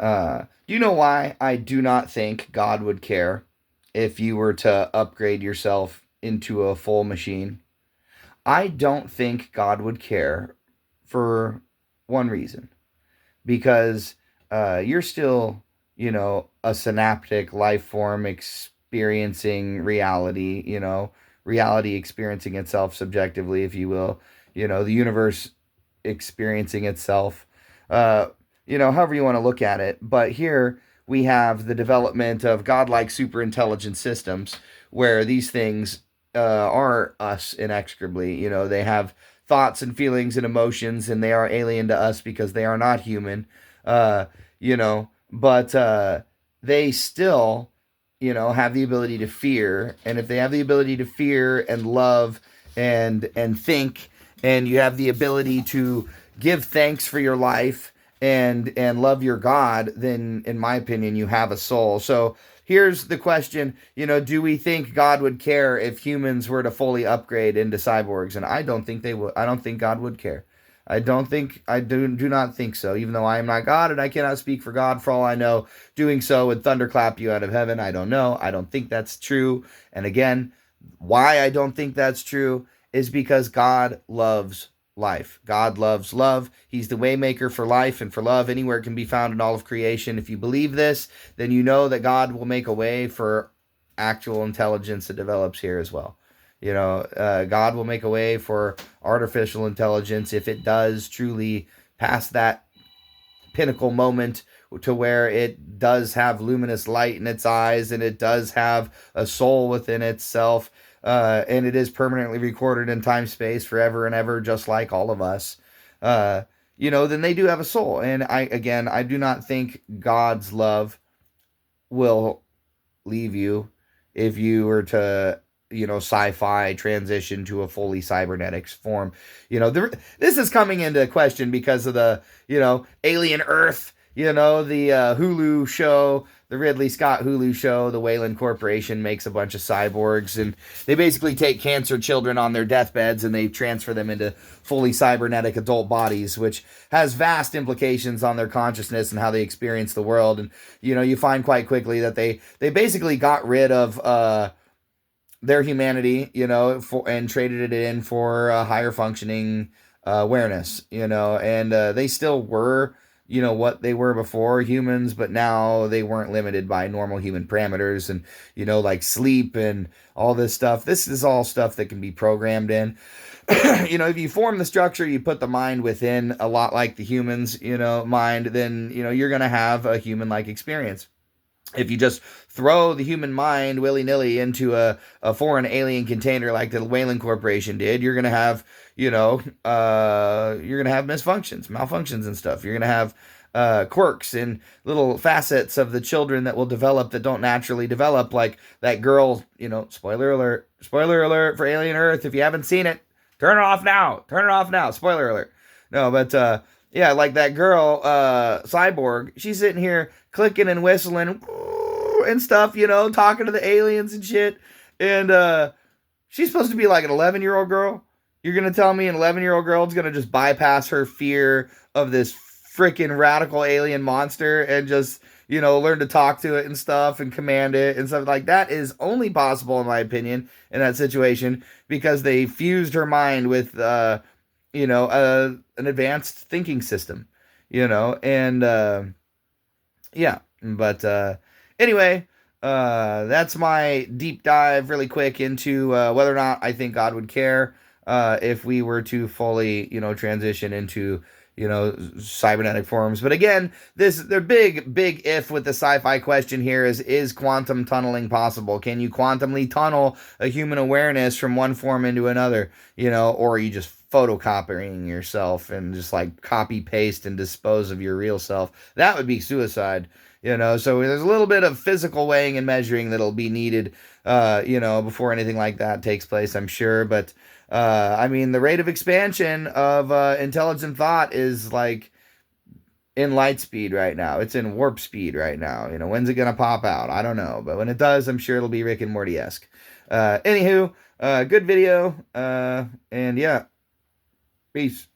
Do you know why I do not think God would care if you were to upgrade yourself into a full machine? I don't think God would care for one reason, because you're still, a synaptic life form experiencing reality, reality experiencing itself subjectively, if you will, the universe experiencing itself, uh, however you want to look at it. But here we have the development of godlike superintelligent systems where these things are us inexorably. They have thoughts and feelings and emotions, and they are alien to us because they are not human. But they still, have the ability to fear. And if they have the ability to fear and love and think, and you have the ability to give thanks for your life and love your God, then in my opinion you have a soul. So here's the question, do we think God would care if humans were to fully upgrade into cyborgs? And I don't think they would. I don't think God would care. I do not think so, even though I am not God and I cannot speak for God. For all I know, doing so would thunderclap you out of heaven. I don't know. I don't think that's true. And again, why I don't think that's true is because God loves life. God loves love. He's the waymaker for life and for love anywhere it can be found in all of creation. If you believe this, then you know that God will make a way for actual intelligence that develops here as well. God will make a way for artificial intelligence if it does truly pass that pinnacle moment to where it does have luminous light in its eyes and it does have a soul within itself, and it is permanently recorded in time space forever and ever, just like all of us. Then they do have a soul. And I do not think God's love will leave you if you were to, sci-fi transition to a fully cybernetics form. This is coming into question because of the, Alien Earth, the Hulu show, the Ridley Scott Hulu show. The Wayland Corporation makes a bunch of cyborgs, and they basically take cancer children on their deathbeds and they transfer them into fully cybernetic adult bodies, which has vast implications on their consciousness and how they experience the world. And you find quite quickly that they basically got rid of their humanity, and traded it in for higher functioning awareness, and they still were, what they were before, humans, but now they weren't limited by normal human parameters and, like sleep and all this stuff. This is all stuff that can be programmed in. If you form the structure, you put the mind within, a lot like the humans, mind, then, you're going to have a human like experience. If you just throw the human mind willy-nilly into a foreign alien container like the Wayland Corporation did, you're gonna have, misfunctions, malfunctions and stuff. You're gonna have quirks and little facets of the children that will develop that don't naturally develop, like that girl, spoiler alert for Alien Earth. If you haven't seen it, turn it off now, spoiler alert. No, but yeah, like that girl, Cyborg, she's sitting here clicking and whistling and stuff, talking to the aliens and shit. And she's supposed to be like an 11-year-old girl. You're going to tell me an 11-year-old girl is going to just bypass her fear of this freaking radical alien monster and just, learn to talk to it and stuff and command it and stuff like that? Is only possible, in my opinion, in that situation, because they fused her mind with, an advanced thinking system, and yeah. But anyway, that's my deep dive really quick into whether or not I think God would care if we were to fully, transition into, cybernetic forms. But again, the big if with the sci-fi question here is quantum tunneling possible? Can you quantumly tunnel a human awareness from one form into another, or are you just photocopying yourself and just like copy paste and dispose of your real self? That would be suicide. So there's a little bit of physical weighing and measuring that'll be needed, before anything like that takes place, I'm sure. But, the rate of expansion of intelligent thought is like in light speed right now. It's in warp speed right now. When's it going to pop out? I don't know. But when it does, I'm sure it'll be Rick and Morty-esque. Anywho, good video. And yeah, peace.